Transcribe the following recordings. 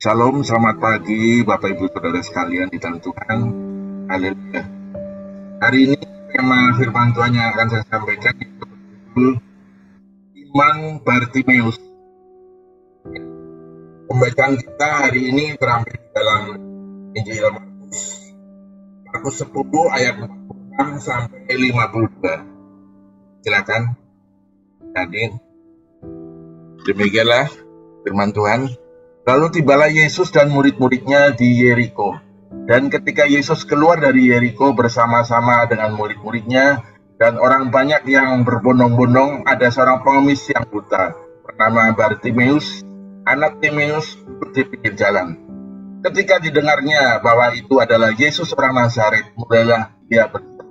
Shalom, selamat pagi Bapak Ibu Saudara sekalian di dalam Tuhan. Haleluya. Hari ini tema firman Tuhan yang akan saya sampaikan itu iman Bartimeus. Pembacaan kita hari ini terambil dalam Injil Markus 10 ayat 46 sampai 52. Silakan hadir. Demikianlah firman Tuhan. Lalu tibalah Yesus dan murid-muridnya di Yeriko. Dan ketika Yesus keluar dari Yeriko bersama-sama dengan murid-muridnya dan orang banyak yang berbondong-bondong, ada seorang pengemis yang buta bernama Bartimeus, anak Timeus, duduk di pinggir jalan. Ketika didengarnya bahwa itu adalah Yesus orang Nazaret, mulailah dia berkata,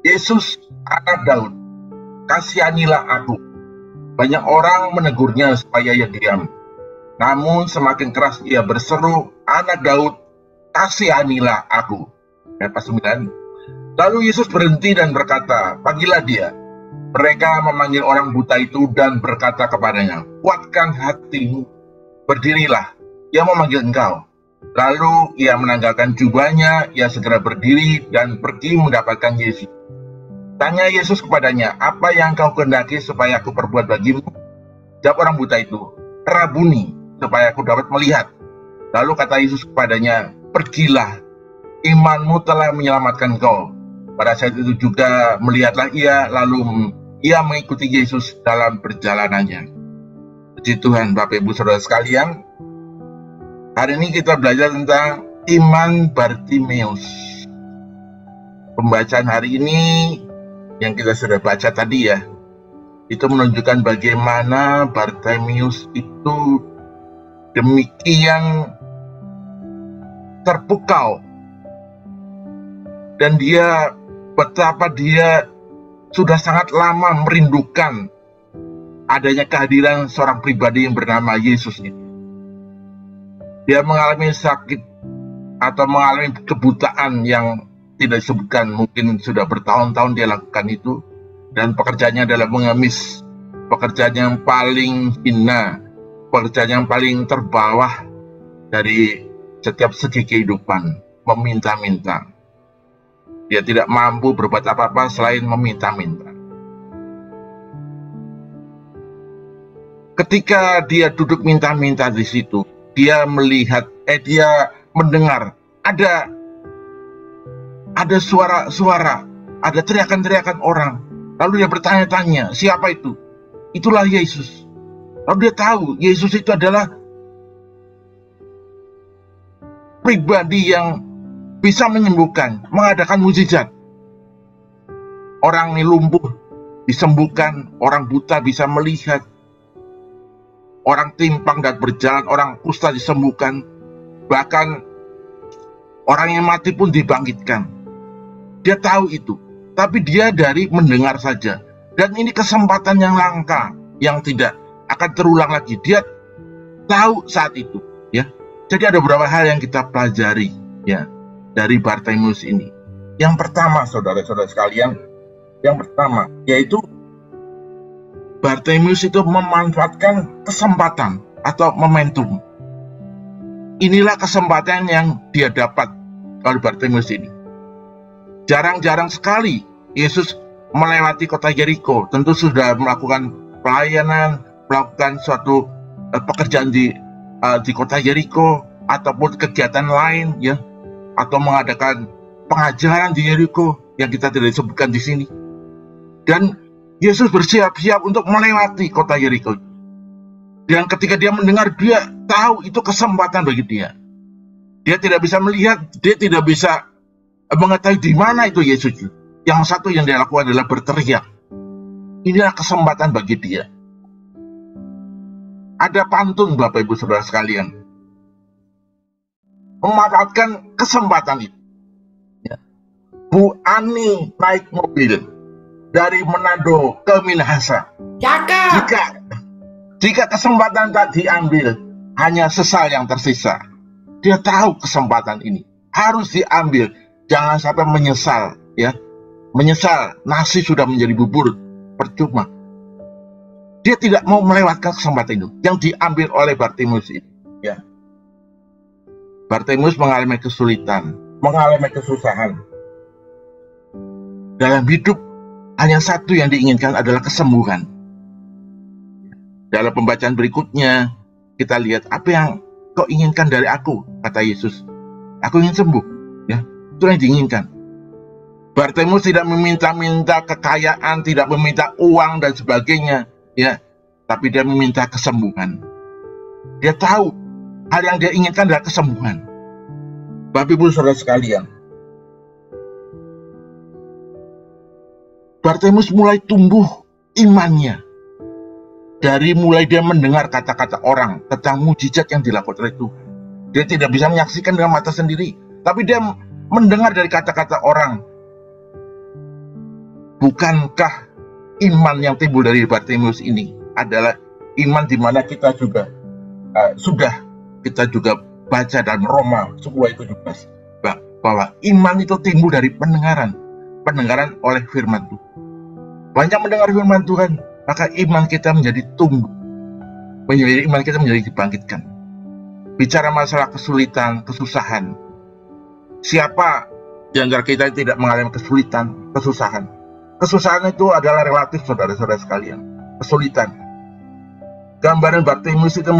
"Yesus, anak Daud, kasihanilah aku." Banyak orang menegurnya supaya ia diam. Namun semakin keras ia berseru, "Anak Daud, kasihanilah aku." Ayat 9. Lalu Yesus berhenti dan berkata, "Panggillah dia." Mereka memanggil orang buta itu dan berkata kepadanya, "Kuatkan hatimu, berdirilah, ia memanggil engkau." Lalu ia menanggalkan jubahnya, ia segera berdiri dan pergi mendapatkan Yesus. Tanya Yesus kepadanya, "Apa yang kau kehendaki supaya aku perbuat bagimu?" Jawab orang buta itu, "Rabuni, supaya aku dapat melihat." Lalu kata Yesus kepadanya, "Pergilah, imanmu telah menyelamatkan kau." Pada saat itu juga melihatlah ia, lalu ia mengikuti Yesus dalam perjalanannya. Puji Tuhan, Bapak Ibu Saudara sekalian. Hari ini kita belajar tentang iman Bartimeus. Pembacaan hari ini yang kita sudah baca tadi ya, itu menunjukkan bagaimana Bartimeus itu demikian terpukau, dan betapa dia sudah sangat lama merindukan adanya kehadiran seorang pribadi yang bernama Yesus itu. Dia mengalami sakit atau mengalami kebutaan yang tidak disebutkan, mungkin sudah bertahun-tahun dia lakukan itu, dan pekerjaannya adalah mengemis, pekerjaan yang paling hina, pekerjaan yang paling terbawah dari setiap segi kehidupan, meminta-minta. Dia tidak mampu berbuat apa-apa selain meminta-minta. Ketika dia duduk minta-minta di situ, dia mendengar ada suara-suara, ada teriakan-teriakan orang. Lalu dia bertanya-tanya, siapa itu? Itulah Yesus. Lalu dia tahu Yesus itu adalah pribadi yang bisa menyembuhkan, mengadakan mukjizat. Orang ini lumpuh disembuhkan, orang buta bisa melihat, orang timpang dan berjalan, orang kusta disembuhkan, bahkan orang yang mati pun dibangkitkan. Dia tahu itu, tapi dia dari mendengar saja. Dan ini kesempatan yang langka, yang tidak akan terulang lagi. Dia tahu saat itu, ya. Jadi ada beberapa hal yang kita pelajari, ya, dari Bartimeus ini. Yang pertama, saudara-saudara sekalian, yaitu Bartimeus itu memanfaatkan kesempatan atau momentum. Inilah kesempatan yang dia dapat oleh Bartimeus ini. Jarang-jarang sekali Yesus melewati kota Yeriko. Tentu sudah melakukan pelayanan, melakukan suatu pekerjaan di kota Yeriko, ataupun kegiatan lain, ya, atau mengadakan pengajaran di Yeriko yang kita tidak sebutkan di sini. Dan Yesus bersiap-siap untuk melewati kota Yeriko. Dan ketika dia mendengar, dia tahu itu kesempatan bagi dia. Dia tidak bisa melihat, dia tidak bisa mengetahui di mana itu Yesus. Yang satu yang dia lakukan adalah berteriak. Inilah kesempatan bagi dia. Ada pantun, Bapak Ibu Saudara sekalian, memanfaatkan kesempatan itu. Ya. Bu Ani naik mobil dari Manado ke Minahasa. Jika kesempatan tak diambil, hanya sesal yang tersisa. Dia tahu kesempatan ini harus diambil. Jangan sampai menyesal, ya. Menyesal, nasi sudah menjadi bubur, percuma. Dia tidak mau melewatkan kesempatan itu yang diambil oleh Bartimeus ini, ya. Bartimeus mengalami kesulitan, mengalami kesusahan. Dalam hidup hanya satu yang diinginkan adalah kesembuhan. Dalam pembacaan berikutnya kita lihat, apa yang kau inginkan dari aku, kata Yesus. Aku ingin sembuh, ya. Itu yang diinginkan. Bartimeus tidak meminta-minta kekayaan, tidak meminta uang dan sebagainya, ya. Tapi dia meminta kesembuhan. Dia tahu hal yang dia inginkan adalah kesembuhan. Bapak Ibu Saudara sekalian, Bartimeus mulai tumbuh imannya. Dari mulai dia mendengar kata-kata orang tentang mujizat yang dilakukan oleh Tuhan. Dia tidak bisa menyaksikan dengan mata sendiri, tapi dia mendengar dari kata-kata orang. Bukankah iman yang timbul dari Bartimeus ini adalah iman di mana kita juga kita juga baca dalam Roma 10:17 bahwa iman itu timbul dari pendengaran oleh firman Tuhan. Banyak mendengar firman Tuhan, maka iman kita menjadi tumbuh, iman kita menjadi dibangkitkan. Bicara masalah kesulitan, kesusahan, siapa di antara kita yang tidak mengalami kesulitan, kesusahan? Kesusahan itu adalah relatif, saudara-saudara sekalian. Kesulitan. Gambaran Bartimeus itu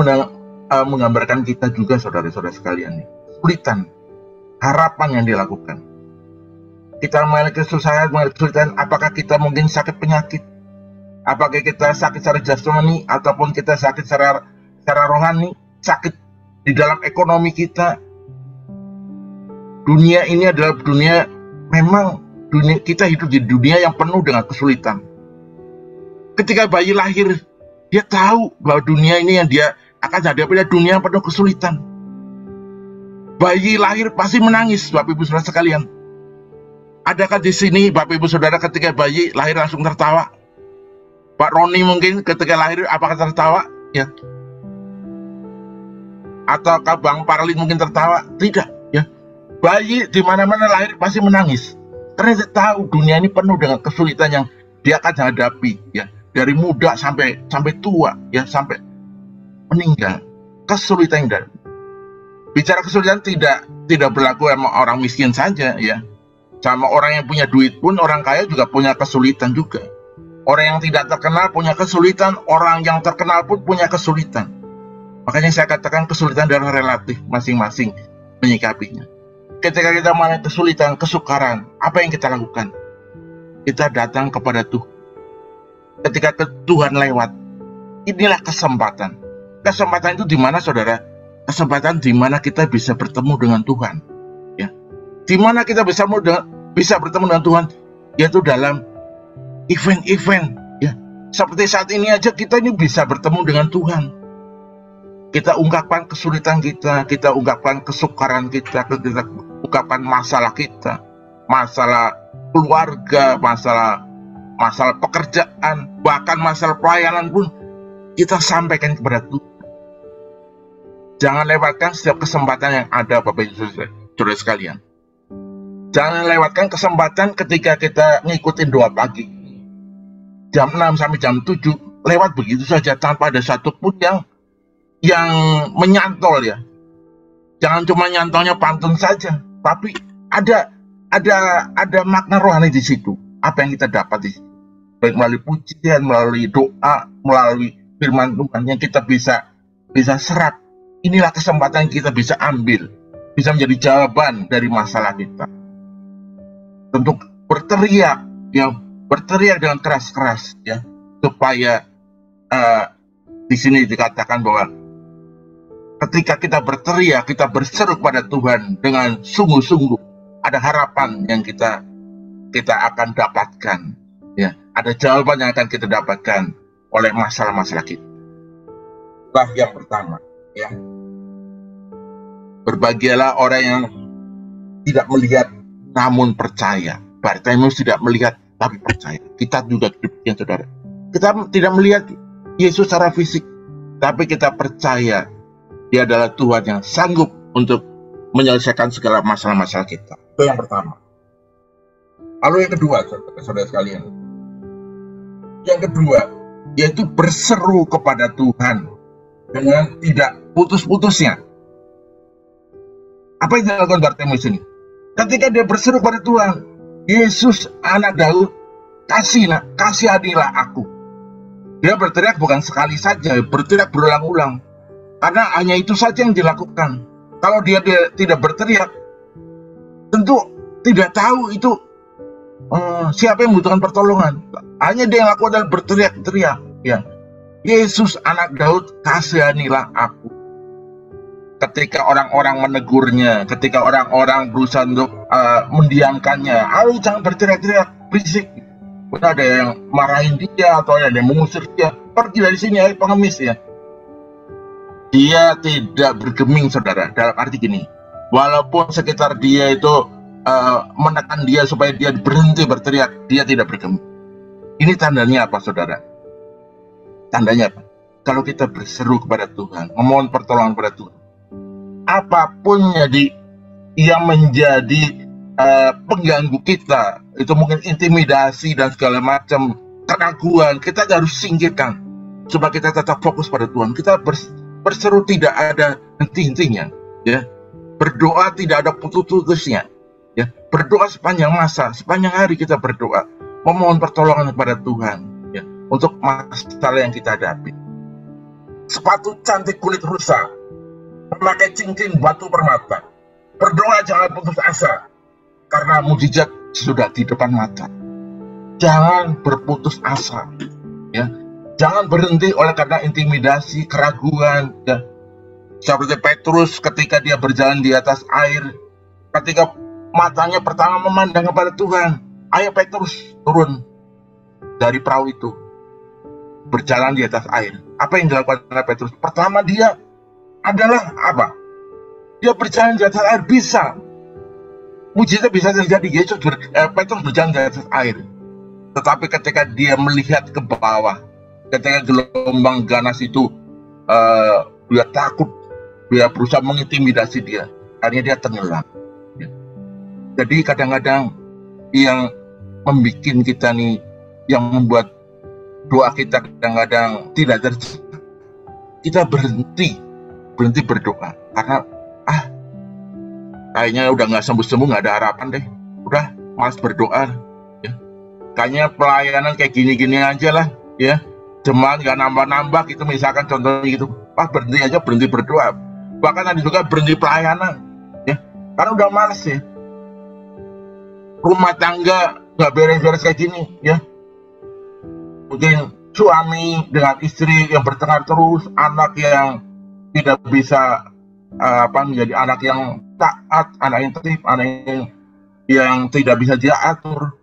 menggambarkan kita juga, saudara-saudara sekalian. Kesulitan, harapan yang dilakukan. Kita mengalami kesusahan, mengalami kesulitan. Apakah kita mungkin sakit penyakit? Apakah kita sakit secara jasmani ataupun kita sakit secara rohani? Sakit di dalam ekonomi kita. Dunia ini adalah dunia, memang dunia kita hidup di dunia yang penuh dengan kesulitan. Ketika bayi lahir, dia tahu bahwa dunia ini yang dia akan hadapi adalah dunia yang penuh kesulitan. Bayi lahir pasti menangis, Bapak Ibu Saudara sekalian. Adakah di sini Bapak Ibu Saudara ketika bayi lahir langsung tertawa? Pak Roni mungkin ketika lahir apakah tertawa? Ya. Atau Bang Parlin mungkin tertawa? Tidak, ya. Bayi di mana-mana lahir pasti menangis. Karena dia tahu dunia ini penuh dengan kesulitan yang dia akan hadapi, ya. Dari muda sampai tua, ya, sampai meninggal. Kesulitan yang bicara kesulitan tidak berlaku sama orang miskin saja, ya. Sama orang yang punya duit pun, orang kaya juga punya kesulitan juga. Orang yang tidak terkenal punya kesulitan, orang yang terkenal pun punya kesulitan. Makanya saya katakan kesulitan adalah relatif, masing-masing menyikapinya. Ketika kita mengalami kesulitan, kesukaran, apa yang kita lakukan? Kita datang kepada Tuhan. Ketika Tuhan lewat, inilah kesempatan. Kesempatan itu di mana, saudara? Kesempatan di mana kita bisa bertemu dengan Tuhan. Ya. Di mana kita bisa bertemu dengan Tuhan, yaitu dalam event-event. Ya. Seperti saat ini aja kita ini bisa bertemu dengan Tuhan. Kita ungkapkan kesulitan kita ungkapkan kesukaran kita ungkapkan masalah kita, masalah keluarga, masalah pekerjaan, bahkan masalah pelayanan pun kita sampaikan kepada Tuhan. Jangan lewatkan setiap kesempatan yang ada, Bapak Ibu Saudara sekalian. Jangan lewatkan kesempatan ketika kita ngikutin doa pagi. Jam 6 sampai jam 7 lewat begitu saja tanpa ada satupun yang menyantol, ya. Jangan cuma nyantolnya pantun saja, tapi ada makna rohani di situ. Apa yang kita dapat di situ, baik melalui pujian, melalui doa, melalui firman Tuhan yang kita bisa serap. Inilah kesempatan yang kita bisa ambil, bisa menjadi jawaban dari masalah kita. Untuk berteriak dengan keras-keras, ya, supaya di sini dikatakan bahwa ketika kita berteriak, kita berseru kepada Tuhan dengan sungguh-sungguh, ada harapan yang kita akan dapatkan, ya. Ada jawaban yang akan kita dapatkan oleh masalah-masalah kita. Itulah yang pertama, ya. Berbahagialah orang yang tidak melihat namun percaya. Bartimeus tidak melihat tapi percaya. Kita juga demikian, saudara. Kita tidak melihat Yesus secara fisik, tapi kita percaya Dia adalah Tuhan yang sanggup untuk menyelesaikan segala masalah-masalah kita. Itu yang pertama. Lalu yang kedua, saudara sekalian. Yang kedua, yaitu berseru kepada Tuhan dengan tidak putus-putusnya. Apa yang dilakukan Bartimeus ini? Ketika dia berseru pada Tuhan, Yesus anak Daud, kasihanilah aku. Dia berteriak bukan sekali saja, berteriak berulang-ulang. Karena hanya itu saja yang dilakukan. Kalau dia tidak berteriak, tentu tidak tahu itu siapa yang membutuhkan pertolongan. Hanya dia yang lakukan adalah berteriak-teriak. Ya, Yesus anak Daud, kasihanilah aku. Ketika orang-orang menegurnya, ketika orang-orang berusaha untuk mendiamkannya, ayo jangan berteriak-teriak, berisik. Ada yang marahin dia atau ada yang mengusir dia, pergi dari sini, ayo pengemis ya. Dia tidak bergeming, saudara. Dalam arti gini, walaupun sekitar dia itu menekan dia supaya dia berhenti berteriak, dia tidak bergeming. Ini tandanya apa, saudara? Tandanya apa? Kalau kita berseru kepada Tuhan, memohon pertolongan kepada Tuhan, apapun yang menjadi pengganggu kita, itu mungkin intimidasi dan segala macam keraguan, kita harus singkirkan supaya kita tetap fokus pada Tuhan. Kita berseru tidak ada henti-hentinya, ya. Berdoa tidak ada putus-putusnya, ya. Berdoa sepanjang masa, sepanjang hari kita berdoa, memohon pertolongan kepada Tuhan, ya, untuk masalah yang kita hadapi. Sepatu cantik kulit rusa, memakai cincin batu permata. Berdoa jangan putus asa, karena mujizat sudah di depan mata. Jangan berputus asa, ya. Jangan berhenti oleh karena intimidasi, keraguan, ya. Seperti Petrus ketika dia berjalan di atas air, ketika matanya pertama memandang kepada Tuhan, ayo Petrus turun dari perahu itu, berjalan di atas air. Apa yang dilakukan oleh Petrus? Pertama dia adalah apa? Dia berjalan di atas air, bisa. Mujizat bisa terjadi. Petrus berjalan di atas air. Tetapi ketika dia melihat ke bawah, ketika gelombang ganas itu, dia takut, dia berusaha mengintimidasi dia. Akhirnya dia tenggelam. Ya. Jadi kadang-kadang yang membuat kita nih, yang membuat doa kita kadang-kadang tidak terjadi, kita berhenti berdoa karena kayaknya udah nggak sembuh-sembuh, nggak ada harapan deh, udah malas berdoa, ya. Kayaknya pelayanan kayak gini-gini aja lah, ya, jemaat nggak nambah-nambah gitu, misalkan contohnya gitu. Berhenti aja, berhenti berdoa, bahkan ada juga berhenti pelayanan, ya, karena udah malas, ya. Rumah tangga nggak beres-beres kayak gini, ya. Mungkin suami dengan istri yang bertengkar terus, anak yang tidak bisa menjadi anak yang taat, anak yang tertib, anak yang tidak bisa dia atur.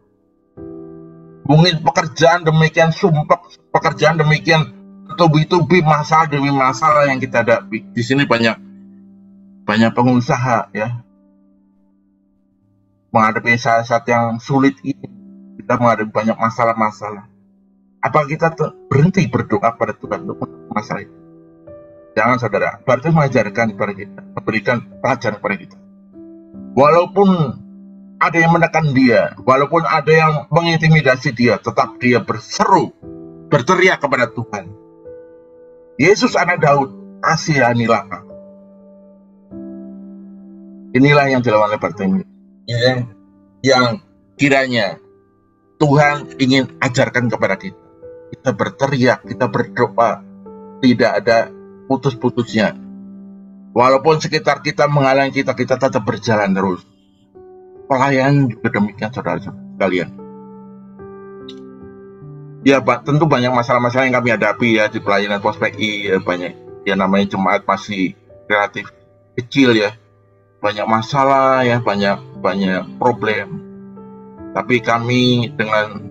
Mungkin pekerjaan demikian sumpah, pekerjaan demikian tubi-tubi, masalah demi masalah yang kita hadapi. Di sini banyak pengusaha, ya, menghadapi saat-saat yang sulit ini. Kita menghadapi banyak masalah-masalah. Apa kita berhenti berdoa pada Tuhan untuk masalah itu? Jangan, saudara. Berarti mengajarkan kepada kita, memberikan pelajaran kepada kita. Walaupun ada yang menekan dia, walaupun ada yang mengintimidasi dia, tetap dia berseru, berteriak kepada Tuhan. Yesus anak Daud, kasihanilah aku. Inilah yang dilakukan oleh Bartimeus, yang kiranya Tuhan ingin ajarkan kepada kita. Kita berteriak, kita berdoa, tidak ada putus-putusnya. Walaupun sekitar kita menghalangi kita tetap berjalan terus. Pelayanan juga demikian, saudara sekalian. Ya, tentu banyak masalah-masalah yang kami hadapi, ya, di pelayanan Pos-PI, ya, banyak, ya, namanya jemaat masih relatif kecil, ya. Banyak masalah, ya, banyak problem. Tapi kami dengan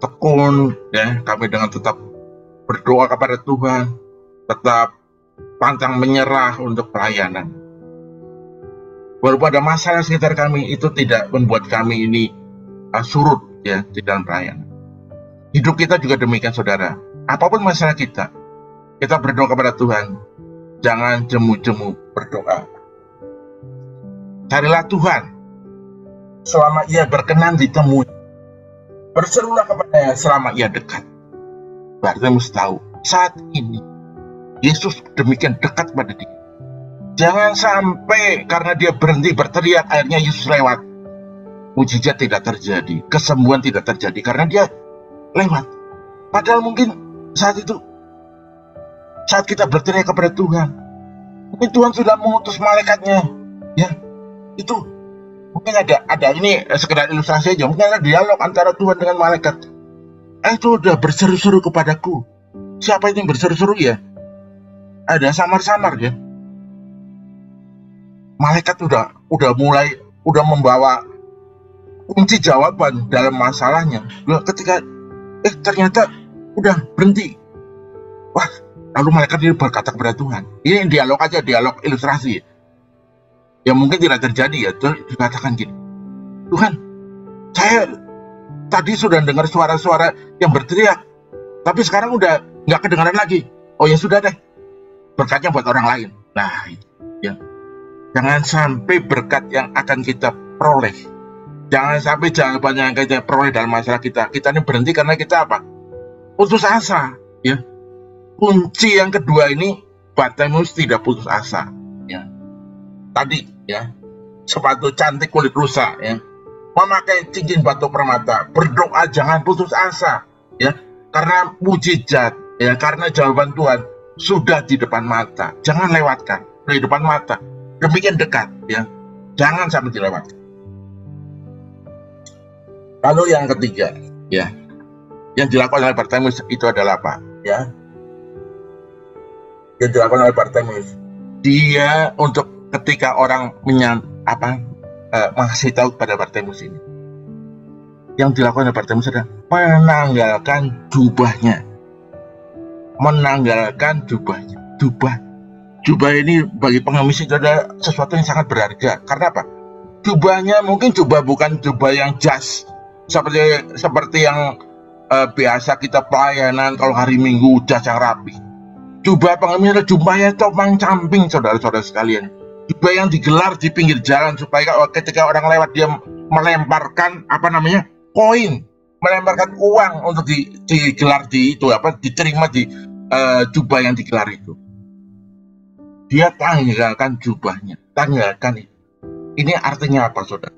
tekun, ya, kami dengan tetap berdoa kepada Tuhan, tetap pantang menyerah untuk pelayanan. Walaupun ada masalah sekitar kami, itu tidak membuat kami ini surut, ya, di dalam pelayanan. Hidup kita juga demikian, saudara. Apapun masalah kita berdoa kepada Tuhan. Jangan jemu-jemu berdoa. Carilah Tuhan selama ia berkenan ditemui. Berserulah kepadanya selama ia dekat. Berarti mesti tahu, saat ini Yesus demikian dekat pada dia. Jangan sampai karena dia berhenti berteriak, akhirnya Yesus lewat. Mujizat tidak terjadi, kesembuhan tidak terjadi karena dia lewat. Padahal mungkin saat itu, saat kita berteriak kepada Tuhan, mungkin Tuhan sudah mengutus malaikatnya. Ya, itu mungkin ada ini sekedar ilustrasi aja. Mungkin ada dialog antara Tuhan dengan malaikat. Itu udah berseru-seru kepadaku. Siapa yang berseru-seru ya? Ada samar-samar ya. Malaikat udah mulai membawa kunci jawaban dalam masalahnya. Ketika ternyata udah berhenti. Wah, lalu malaikat ini berkata kepada Tuhan. Ini dialog aja, dialog ilustrasi. Ya mungkin tidak terjadi ya. Dikatakan gini, Tuhan, saya tadi sudah dengar suara-suara yang berteriak, tapi sekarang udah nggak kedengaran lagi. Oh ya sudah deh, berkatnya buat orang lain. Nah, ya. Jangan sampai berkat yang akan kita peroleh, jangan sampai jawaban yang kita peroleh dalam masalah kita ini berhenti karena kita apa? Putus asa. Ya. Kunci yang kedua ini, Bartimeus tidak putus asa. Ya. Tadi ya, sepatu cantik kulit rusa, ya, memakai cincin batu permata, berdoa jangan putus asa, ya, karena mujizat, ya, karena jawaban Tuhan sudah di depan mata. Jangan lewatkan di depan mata. Demikian dekat, ya, jangan sampai dilewatkan. Lalu yang ketiga, ya, yang dilakukan oleh Bartimeus itu adalah apa? Ya, yang dilakukan oleh Bartimeus, dia untuk ketika orang mengasih tahu kepada Bartimeus ini, yang dilakukan oleh Bartimeus adalah menanggalkan jubahnya. Menanggalkan jubahnya. Jubah ini bagi pengemis itu adalah sesuatu yang sangat berharga. Karena apa? Jubahnya mungkin bukan jubah yang jas seperti yang biasa kita pelayanan kalau hari Minggu, jas yang rapi. Jubah pengemis adalah jubahnya topang camping, saudara-saudara sekalian. Jubah yang digelar di pinggir jalan supaya ketika orang lewat dia melemparkan koin, melemparkan uang untuk digelar diterima di jubah yang digelar itu. Dia tanggalkan jubahnya, tanggalkan itu. Ini artinya apa, saudara?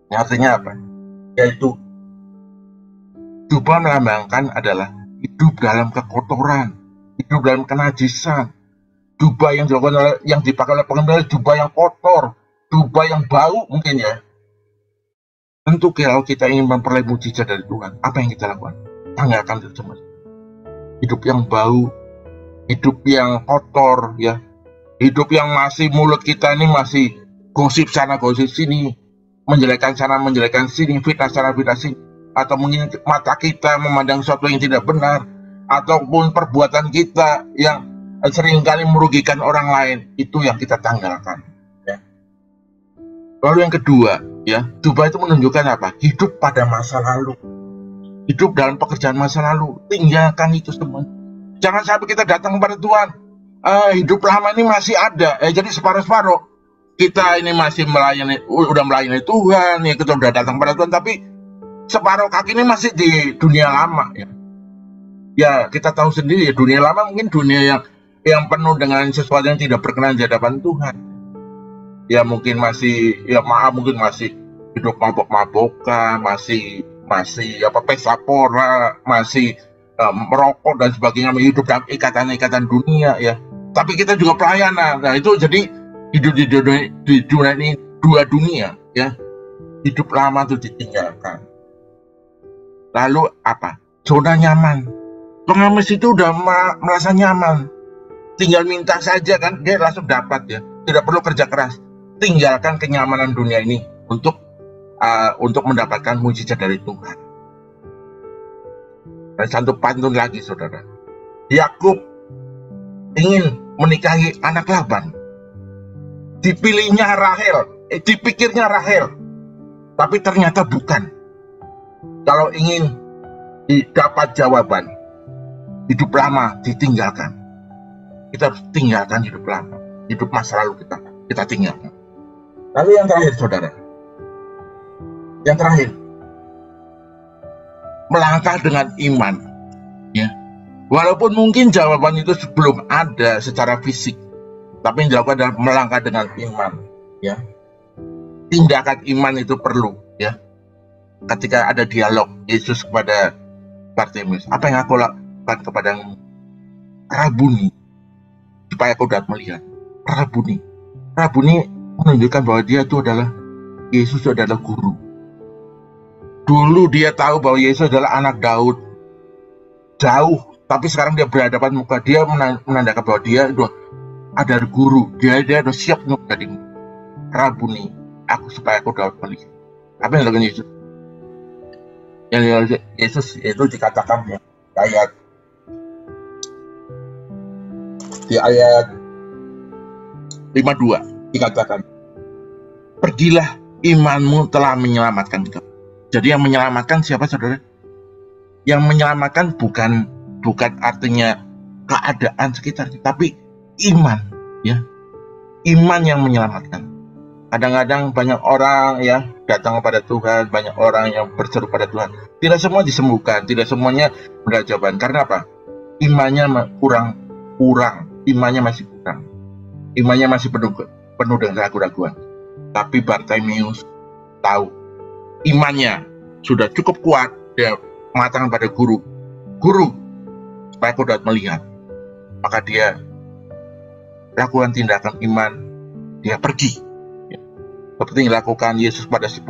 Ini artinya apa? Yaitu jubah melambangkan adalah hidup dalam kekotoran, hidup dalam kenajisan. Jubah yang dipakai oleh pengemis, jubah yang kotor, jubah yang bau mungkin ya. Tentu kalau kita ingin memperoleh mujizat dari Tuhan, apa yang kita lakukan? Tanggalkan itu semua. Hidup yang bau, hidup yang kotor, ya, hidup yang masih mulut kita ini masih gosip sana gosip sini, menjelekkan sana menjelekkan sini, fitnah sana fitnah sini, atau mungkin mata kita memandang sesuatu yang tidak benar, ataupun perbuatan kita yang seringkali merugikan orang lain, itu yang kita tanggalkan. Ya. Lalu yang kedua, ya, jubah itu menunjukkan apa? Hidup pada masa lalu, hidup dalam pekerjaan masa lalu, tinggalkan itu semua. Jangan sampai kita datang kepada Tuhan, hidup lama ini masih ada, jadi separuh-separuh. Kita ini masih udah melayani Tuhan, ya, kita udah datang kepada Tuhan, tapi separuh kaki ini masih di dunia lama. Ya, ya kita tahu sendiri, ya, dunia lama mungkin dunia yang penuh dengan sesuatu yang tidak berkenan di hadapan Tuhan. Ya mungkin masih hidup mabok-mabokan, masih pesta pora, masih merokok dan sebagainya, hidup dalam ikatan-ikatan dunia, ya. Tapi kita juga pelayanan. Nah, itu jadi hidup di dunia ini dua dunia, ya. Hidup lama itu ditinggalkan. Lalu apa? Zona nyaman. Pengemis itu udah merasa nyaman. Tinggal minta saja kan, dia langsung dapat, ya. Tidak perlu kerja keras. Tinggalkan kenyamanan dunia ini untuk mendapatkan mujizat dari Tuhan. Dan satu pantun lagi, saudara. Yakub ingin menikahi anak Laban. Dipikirnya Rahel, tapi ternyata bukan. Kalau ingin dapat jawaban, hidup lama ditinggalkan. Kita harus tinggalkan hidup lama, hidup masa lalu kita tinggalkan. Lalu yang terakhir, saudara. Yang terakhir, melangkah dengan iman, ya. Walaupun mungkin jawaban itu belum ada secara fisik, Tapi yang dilakukan adalah melangkah dengan iman, ya. Tindakan iman itu perlu, ya. Ketika ada dialog Yesus kepada Bartimeus, apa yang aku lakukan kepadamu? Rabuni, supaya kau dapat melihat. Rabuni menunjukkan bahwa dia itu adalah Yesus adalah guru. Dulu dia tahu bahwa Yesus adalah anak Daud, jauh, tapi sekarang dia berhadapan muka, dia menandakan bahwa dia ada guru, dia sudah siap menjadi Rabuni, aku supaya aku dapat melihat. Apa yang dilakukan Yesus? Yang Yesus itu dikatakan ya, di ayat 52 dikatakan, pergilah, imanmu telah menyelamatkan kamu. Jadi yang menyelamatkan siapa, saudara? Yang menyelamatkan bukan artinya keadaan sekitar, tapi iman, ya. Iman yang menyelamatkan. Kadang-kadang banyak orang ya datang kepada Tuhan, banyak orang yang berseru pada Tuhan. Tidak semua disembuhkan, tidak semuanya mendapat jawaban. Karena apa? Imannya kurang. Imannya masih kurang. Imannya masih penuh dengan keraguan. Tapi Bartimeus tahu imannya sudah cukup kuat. Dia mengatakan pada guru, supaya aku dapat melihat. Maka dia lakukan tindakan iman, dia pergi. Seperti yang dilakukan Yesus pada 10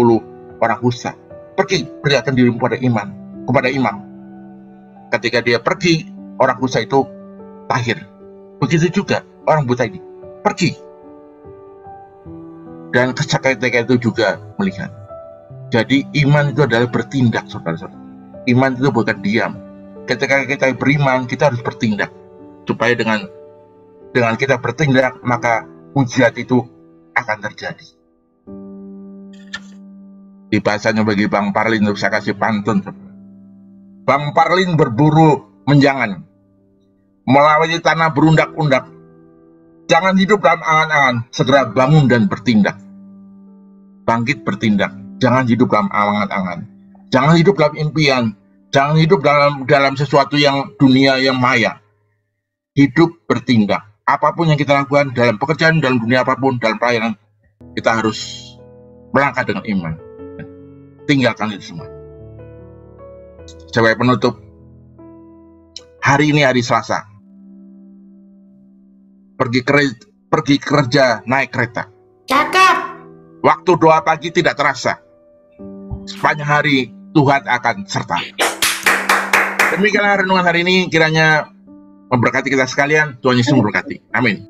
orang kusta. Pergi, perlihatkan dirimu kepada imam. Ketika dia pergi, orang kusta itu tahir. Begitu juga orang buta ini pergi. Dan ketika itu juga melihat. Jadi iman itu adalah bertindak, saudara-saudara. Iman itu bukan diam. Ketika kita beriman, kita harus bertindak. Supaya dengan kita bertindak, maka mujizat itu akan terjadi. Di bahasanya bagi Bang Parlin, untuk saya kasih pantun. Bang Parlin berburu menjangan, melewati tanah berundak-undak. Jangan hidup dalam angan-angan, segera bangun dan bertindak. Bangkit bertindak, jangan hidup dalam angan-angan. Jangan hidup dalam impian, jangan hidup dalam sesuatu yang dunia yang maya. Hidup bertindak. Apapun yang kita lakukan dalam pekerjaan, dalam dunia apapun, dalam pelayanan, kita harus melangkah dengan iman. Tinggalkan itu semua. Sebagai penutup, hari ini hari Selasa. Pergi kerja naik kereta. Cakep. Waktu doa pagi tidak terasa. Sepanjang hari Tuhan akan serta. Demikianlah renungan hari ini, kiranya memberkati kita sekalian. Tuhan Yesus memberkati. Amin.